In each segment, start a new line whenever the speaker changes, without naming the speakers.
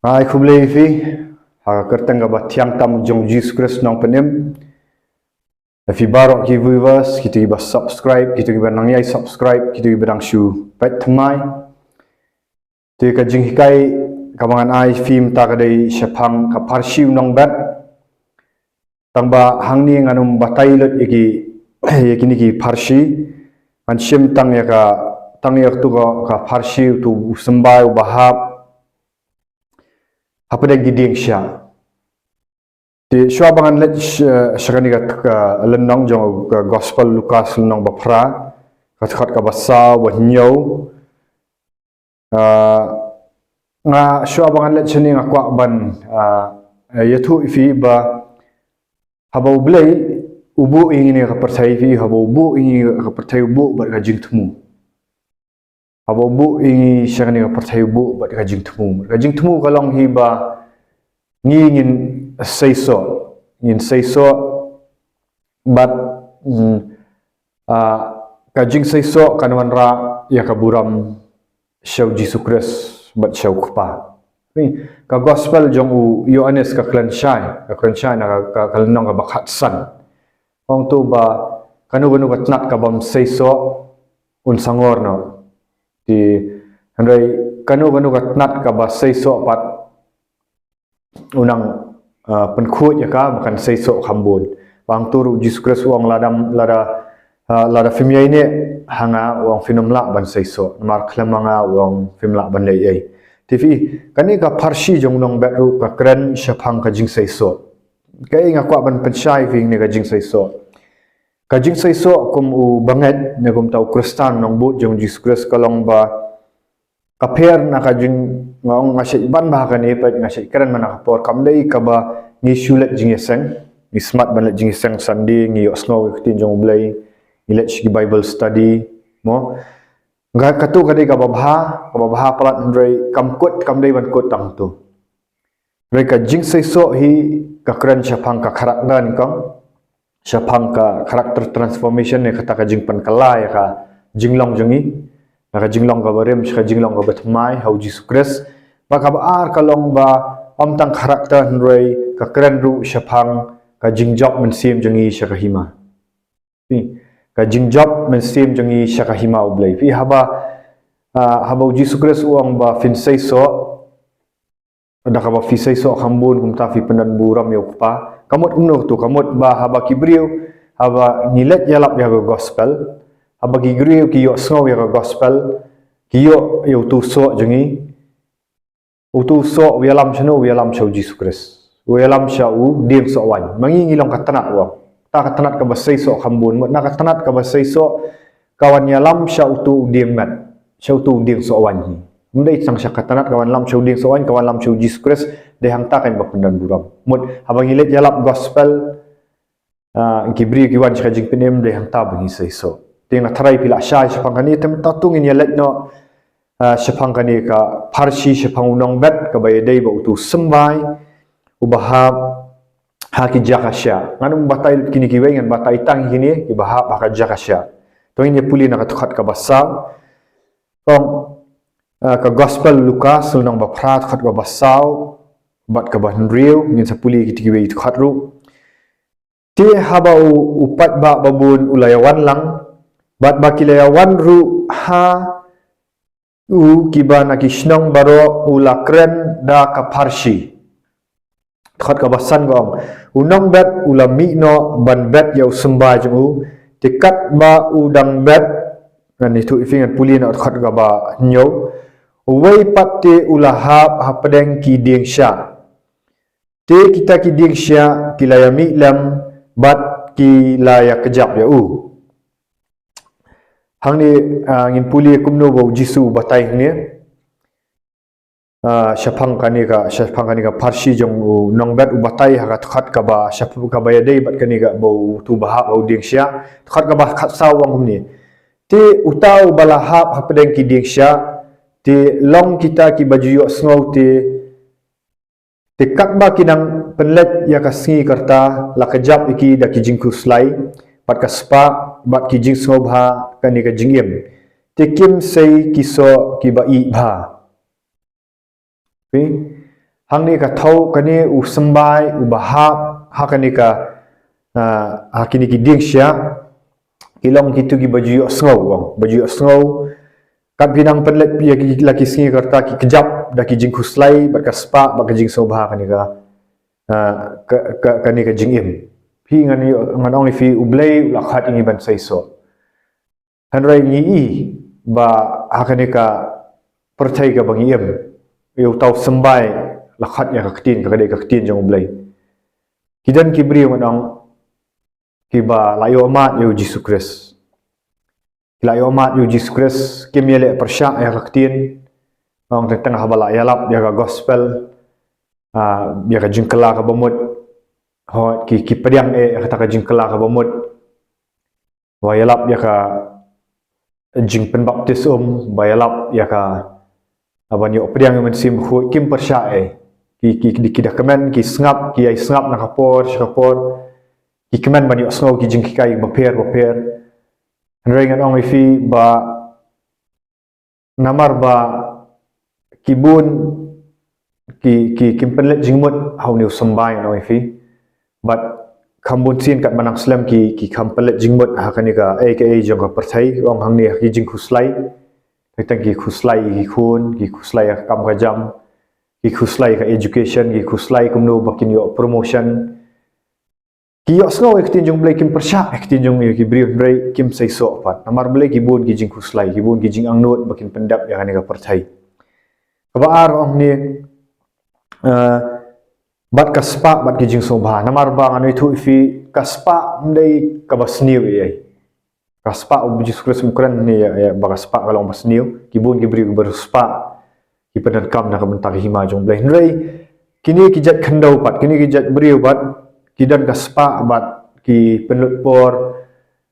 Hai kublai fi ha kertang ga bathiang tam jong Jesus Christ nong penem fi barok ki viewers kita ba subscribe kita ba nang yai subscribe kita ba dang shu pat thamai te ka jing hikai kamangan ai film ta ka dei shapang ka parshiu nong bat tangba hangni nganum batai lot iki yakini ki parshi man shim tang ya ka tang yak tu ka parshiu tu sembai bahab apa yang giding sya di shua bangan let syakani ka lenong jong gospel Lukas lenong bapra kat ka basa wa nyau nga shua bangan let chini nga kwa ban yathu ifi ba habau blai ubu ingini ka percaya fi habau bu ingi ka percaya bu ba ka jingtmu habau bu ingi syakani ka percaya bu ba ka jingtmu kalong hi ba ngin seiso bat kajing seiso kanwan ra ya kaburam syau Jesus Christ bat syau kupa ni ka gospel jong u Yohanes ka klanshai na ka kalnong ka bakhatsan ong tu ba kanu katnat ka bam seiso un sangor no di handai kanu katnat ka ba seiso pat unang penkut ya ka bukan seiso khambun bang turu Jesus Christ wang lada film ini hanga wang film la ban seiso mar klamanga wang film la ban lei ai tv kani ka parsi jong nong beru ka kren shapang ka jing seiso kai nga kwa ban penshai ving ni ka jing seiso kum u banget ne kum tau kristan nong but jong Jesus Christ kalong ba kaper na ka jing ngong ngasih ban bah kan ni pat ngasih keren mana kapor kamdei ka ba ni shulet jing yeseng ni smart ban let jing yeseng sandi ni yo snow kitin jong blai ni let shi bible study mo nga katu kadai ka babha palat ndrei kamkut kamdei ban kut tang tu mereka jing seiso hi ka keren syapang ka karakter ni kong syapang ka karakter transformation ni kata ka jing pan kala ya ka jinglong jongi naka jinglong ka barem shka jinglong ka batmai hau Jesus Christ baka baar kalong ba amtang karakter nrei ka keren ru syapang ka jingjok mensim jongi syaka hima ka jingjok mensim jongi syaka hima ublai fi haba Jesus Christ uang ba fin seiso ada ka ba fi seiso khambun kumta fi pendan buram yo pa kamot uno tu kamot ba haba kibriu haba nilet yalap ya gospel abagi griu ki yo snow ya gospel ki yo tu so jengi utu so wialam chano wialam shau Jesus Christ wialam shau dim so wan mangi ngilong katanat wa ta katanat ka basai so khambun na katanat ka basai so kawan yalam shau tu dim mat shau tu dim so wan hi mundai sang syak katanat kawan lam shau dim so wan kawan lam shau Jesus Christ de hang ta kan bapendan buram mut abangi let yalap gospel kibri ki wan chajing penem de hang ta bangi sai so tinga tharai pila shai shapang kani tem tatungin ya let no shapang kani ka parsi shapang unong bet ka bay dei ba utu sembai ubahab haki jakasya nganum batai kini kiwe ngan batai tang kini ibahab haka jakasya to ini puli na katukhat ka basaw kong ka gospel Lukas sulnong ba prat khat ka basaw bat ka ban riu ngin sa puli kiti kiwe tukhat ru ti haba upat ba babun ulayawan lang bat bakilayawan ru ha u kiba nakishnong baro ulakren da kaparshi thot ka basan gong unong bet ulami no ban bet yau semba jung tikat ba udang bet ngani tu ifingan puli na thot ka ba nyo wei patte ulahap hapadeng ki ding sha te kita ki ding sha kilayami lam bat kilaya kejap ya hang ni ngin puli kumno bo jisu batai ni syapang kani ka parsi jong nong bet u batai ha khat ka ba syapang ka ba dei bat kani ga bo tu bahap au ding sya khat ka ba khat saw wang ni ti utau balahap ha pedeng ki ding sya ti long kita ki baju yo snow ti kak ba kinang penlet ya ka singi karta la kejap iki da ki jingku slai pat ka spa bat ki jing snow bha kani ka jingim tikim sei kiso ki ba i bha hang ni ka thau kani u sambai u bahap hakani ka hakini ki ding sia kilong kitu ki baju sngow baju sngow kat binang penlet pia ki laki singi karta ki kejap da ki jing khuslai bat ka spa ba ka jing sobha kani ka kani ka jing im pi ngan ong fi ublei lakhat ingi ban sai so hanrai ni i ba hakani ka percaya ka bang im eu tau sambai lakhat ya ka ktin ka dei ka ktin jong ublei kidan ki bri ngan ong ki ba layo mat yo Jesus Christ layo mat yo Jesus Christ kim yele persya ya ka ktin ong tengah bala ya lap ya ka gospel ya ka jingkala ka bamut ho ki pediang kata ka jingkala ka bamut wa ya lap ya ka jing pen baptis ba ya lap ya ka aban yo pediang men sim khu kim persya ki dah kemen ki sngap ki ai sngap na kapor ki kemen ban yo sngau ki jing ki kai baper Henry ngan ong ifi ba namar ba kibun ki kimpenlet jingmut hau niu sambai ong ifi but kambun sin kat manang slam ki kampelet jingmut hakani ka aka jong ka perthai ong hang ni ki jing khuslai tang ki khuslai ki khun ki khuslai ka kam ka jam ki khuslai ka education ki khuslai kumno bakin yo promotion ki yo sngau ek tin jong blai kim persya ek tin jong ki bri brai kim sai so pat namar blai ki bun ki jing khuslai ki bun ki jing angnot bakin pendap ya ka perthai ka ar ong ni bat kaspa bat ki jing sobha namar ba nganoi thu fi kaspa ndai ka basniu ye kaspa u Jesus Christ mukran ni ya ba kaspa kalong basniu ki bun ki bri berspa ki pedan kam na ka bentak hima jong blai ndai kini ki jat khandau pat kini ki jat bri bat kidan kaspa bat ki penlut por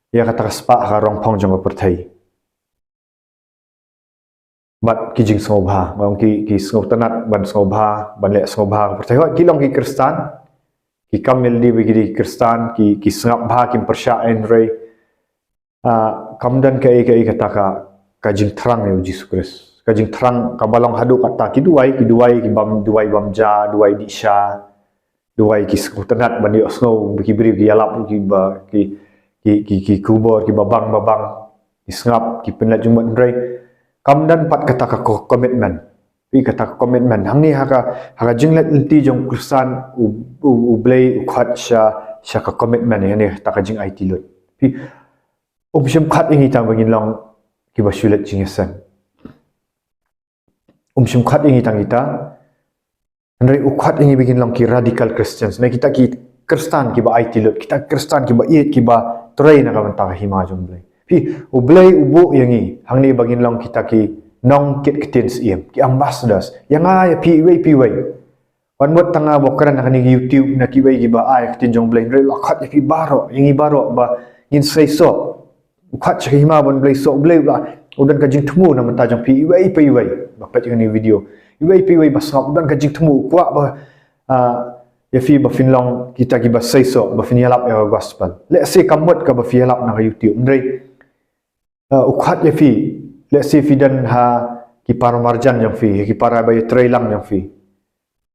ya kata kaspa ka rong phong jong perthai bat ki jing sobha ngong ki sngau tanat ban sobha ban le sobha perthai ki long ki kristan ki kamel di bagi kristan ki sngap bha ki persya en rei kamdan kai kata ka jing terang ya Jesus Christ ka jing terang ka balong hadu kata ki duai ki bam duai bamja duai disha duai ki sngau tanat ban yo sngau ki bri ki yalap ki kubor ki babang ki sngap ki penlat jumat rei kamdan pat kata ka komitmen pi kata ka komitmen hang ni haka jinglet inti jong kursan u blai u khat sha ka komitmen ni ta ka jing IT lot pi umshim khat ingi tang bangin long ki basulet jingesan umshim khat ingi tang ita andai u khat ingi bangin long ki radical Christians na kita ki kristan ki ba IT lot kita kristan ki ba iet ki ba trai na ka banta hima jong blai pi ublai ubu yangi hangni bagin long kita ki nong kit kitins iem ki ambassadors yang ya pi wei wan mot tanga bokran na ni YouTube na ki wei ki ba ai kitin jong blai re lakhat ya pi baro yangi baro ba in sei so ukhat chi hima bon blai so blai ba udan ka jing thmu na mata jong pi wei ba pat ni video wei ba sa udan ka jing thmu kwa ba ya fi ba finlong kita ki ba sei so ba finyalap ya gospel le se kamot ka ba fialap na YouTube ndrei ukhat ya fi let's say fidan ha ki para marjan yang fi ki para bay trailang yang fi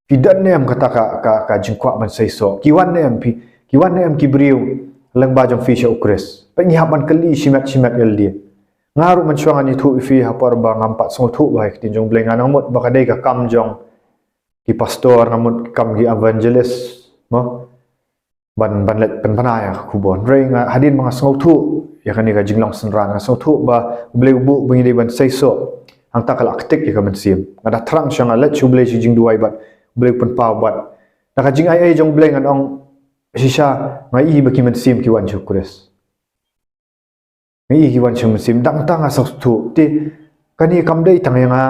fidan nem kata ka jingkwa man sai so ki wan nem ki briu lang ba jong fi sha ukres pengi haban kali simat el dia ngaru man chuang ani thu fi ha par ba ngampat so thu ba ki jong bleng anamot ba kadai ka kam jong ki pastor namut kam ki evangelist mo ban let penpanaya kubon reng hadin mga sngau thu ya kan ka jinglong senrang sngau thu ba bleu bu bengi ban sai so hang takal aktik ya kan sim ada terang syang let chu blei jing duai bat bleu pen pa bat na ka jing ai jong bleng an ong sisa ngai i baki men sim ki wan chu kures ngai ki wan chu sim dang tang asau thu ti kani kam dei tang nga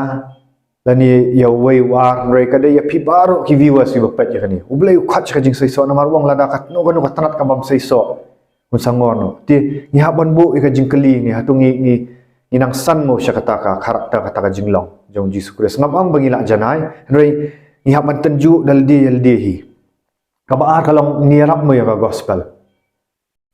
lani ya wei war rei ka dei ya pi baro ki viewers wi bapat ya kani ublei khat ka jing sai so na marwang lada kat no ka tanat ka bam sai so mun sangono ti ni haban bu ka jing kali ni hatungi ni nang san mo sya kata ka karakter kata ka jinglong jong Jesus Christ ngam ang bangila janai rei ni haban tenju daldi hi ka baar kalong nirap mo ya gospel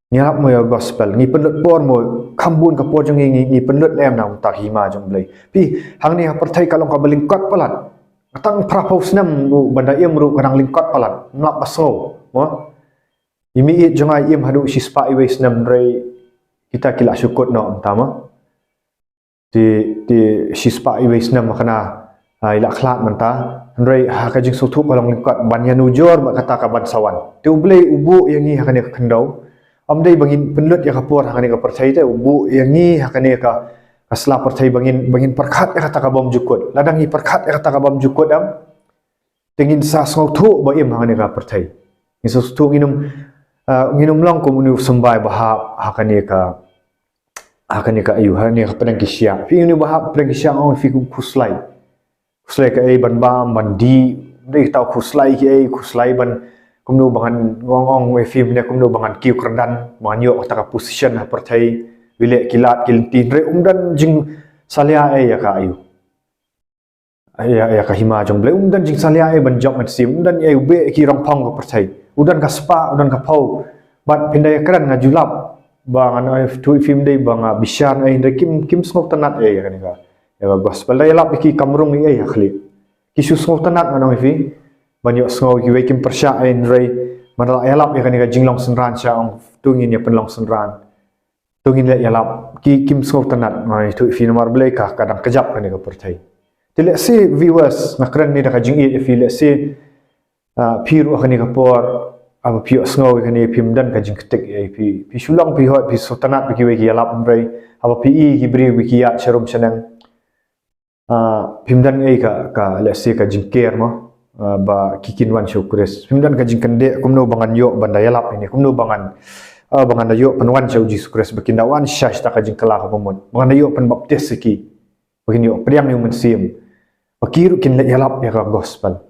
nyarap mo ya gospel ni penlut por mo kambun ka por jong ni penlut lem na tak hima jong blai pi hang ni perthai kalong ka belingkot palat Katang prapaus nam banda im ru kanang lingkot palat nlap paso mo imi it jonga im hadu sispa iwes nam rei kita kila syukut no tama di sispa iwes nam kana ila khlat manta rei ha ka jing sutu kalong lingkot ban ya nujor ba kata ka ban sawan tu blei ubu yang ni hakane kendau amdei bangin penlut ya kapur hakane ka percaya te ubu yang ni hakane ka asla percaya bangin perkat ya kata ka bom jukut ladang ni perkat ya kata ka bom jukut am tingin sa ngau thu ba im hakane ka percaya ni sutu nginum long ko munu sembai bahap hakane ka ayu hakane ka pedang kisya fi ni bahap pedang kisya on fi kuslai ka ai ban bam ban di dei tau kuslai ki ai kuslai ban kumnu bangan ngong we film ne kumnu bangan kiu kerdan manyo ta ka position ha percaya bilek kilat kiltin re umdan jing salia ya ka ayu ya ka hima jong ble umdan jing salia ban job mat sim umdan ai be ki rong phong ko percaya udan ka spa udan ka pau bat pindai keran ngajulap bang ai tu film dei bang bishan ai kim snok tanat ya kan ka ya gospel dai lap ki kamrung ai khli ki su snok tanat nganong fi banyak snok ki wekim persya ai rei manal elap ya kan ka jinglong senran cha ong tungin ya penlong senran tungin le elap ki kim snok tanat mai tu fi nomor blai ka kadang kejap kan ka percaya tile si viewers nakran ni ka jing i fi le si piru akan ka por apa piu snok kan ni pimdan ka jing ketik ai pi sulang pi hot pi sotanat pi ki elap rei apa pi ki bri ki ya charum chanang pimdan ai ka le si ka jing care mo ba kikin wan syukres pimdan ka jing kende kumno bangan yo banda yalap ini kumno bangan yo penwan syau jisukres bekindawan syah ta ka jing kala ka pomon bangan yo pen baptis ki begin yo priang ni mensim bakiru kin le yalap ya ka gospel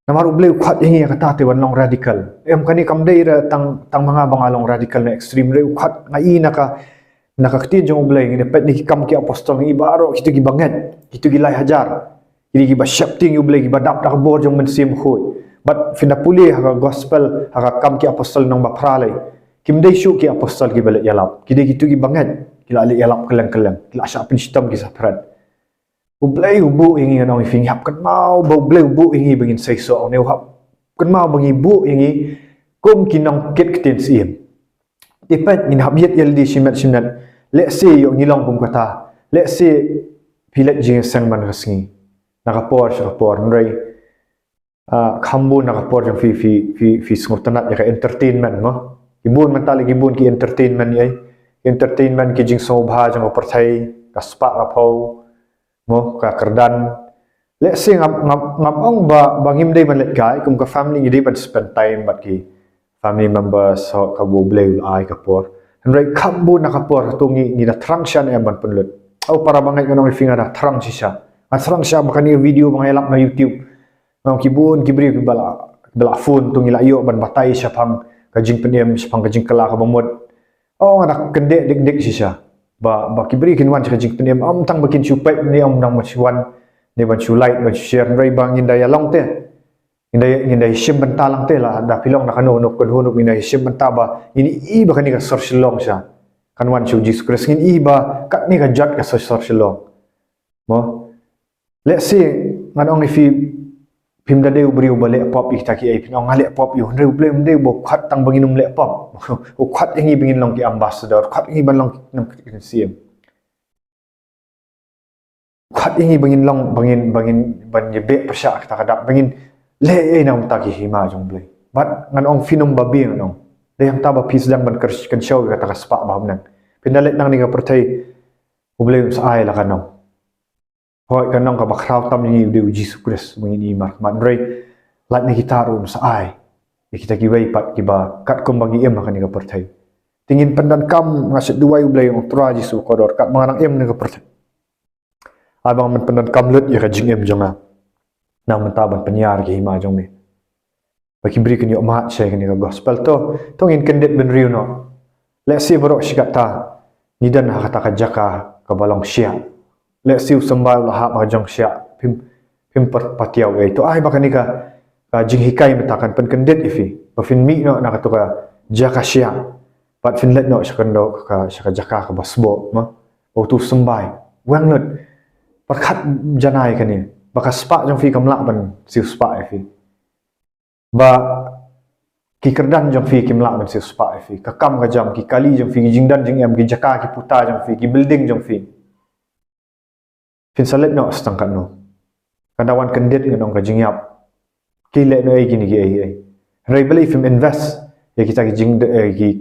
namaru bleu khat yang kata te wan long radical em kani kam dei ra tang mga bangalong radical na extreme re khat ngai naka ktin jong bleu ni pet ni kam ki apostol ni baro kitu gi banget kitu gi lai hajar ini giba shapting you blegi badap dak bor jong mensim khoi but finda puli ha gospel ha kam ki apostol nang baprale kim dei shu ki apostol ki balik yalap kide gitu gi banget kila ali yalap keleng kila sya pin sistem ki saprat ublei ubu ingi nang fing hap kan mau bo blei ubu ingi bengin sei so ne hap kan mau bengi bu ingi kum kinang ket keten sim ipet min habiet yeldi simet let's say yo ngilong kum kata let's say pilet jing sang man rasngi nakapor nrei kambu nakapor yang fi sngurtanat ya ka entertainment mo ibun mentali gibun ki entertainment ai entertainment ki jing sobha jang percaya ka spa ka pau mo ka kerdan let's say ngap ong ba bangim dei man let kai kum ka family dei ban spend time bat ki family members so ka bo bleu ai ka por nrei kambu nakapor tungi ni na trangshan e ban penlut au para bangai kanong finga na trang sisa asrang siya makani video mga elap na YouTube ngam kibun kibri bala phone tung ila yo ban batay siya pang kajing peniem siya pang kajing kala ka bamod anak kende dik siya ba kibri kinwan siya kajing peniem tang bakin supay ni nang maswan ni ban sulait ban share ray bang indaya long te indaya sim benta lang te la da pilong nakano kun hunuk indaya sim benta ba ini iba kani ka social long siya kanwan siya Jesus Christ ngin iba kat ni ka jot ka social long mo let's say nganong ifi pimda deu briu bale pop itaki ai pinong ngale pop yu ndeu blem deu bo khat tang banginum le pop o khat ingi bingin long ki ambassador khat ingi ban long nam sim khat ingi bangin ban ye be persya kata kadap bangin le ai nam taki hima jong ble bat nganong finum babi nganong de yang taba pis dang ban kan show kata ka spa ba nang pindalet nang ni ka pertai ublem sa ai la kanong hoi kanong ka bakraw tam ni de Jesus Christ mengini mar mandrei lat ni kita rum sa ai kita giwei pat kiba kat kum bagi em makan ka pertai tingin pandan kam ngaset duai ublei ong tra Jesus kodor kat mangang em ni ka pertai abang men pandan kam lut ya ka jing em jonga nang mentaban penyar ki hima jong me bagi beri kan yo mat saya kan ka gospel to tongin kendet ben riu no let's see borok sikata nidan ha kata ka jaka ka balong sia le siu sambal ha ma jong sia pim patiau to ai bakani ka jing hikai metakan pen kendet ifi ba fin mi no na ka to ka jaka sia pat fin let no sakando ka jaka ka basbo ma o tu sambai wang lut perkhat janai kan ni baka spa jong fi kamla ban siu spa fi ba ki kerdan jong fi kimla ban siu spa fi ka kam ka jam ki kali jong fi ki jingdan jing em ki jaka ki puta jong fi ki building jong fi fin salet no stang kan no kadawan kendet ngadong ka jingyap ki le no ai gini ki ai rai beli film invest ya kita ki jing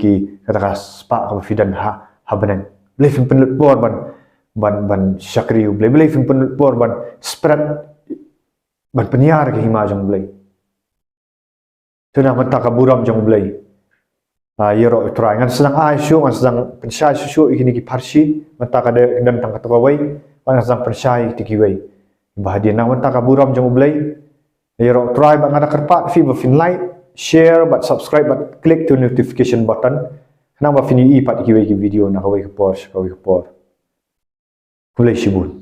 ki kata ka spa ka fi dan ha banen beli film penlut bor ban syakri beli film penlut bor ban spread ban penyiar ke hima jong beli tuna menta ka buram jong beli yero try ngan sedang show ngan sedang pensyai show ikini ki parsi menta ka dan tang ka wai ngan sedang pensyai ti ki wai bahagia nang menta ka buram jong beli yero try ban ada kerpat fi ba fin like share but subscribe but click to notification button nang ba fin i pat ki wai ki video na ka wai ka por kulai shibun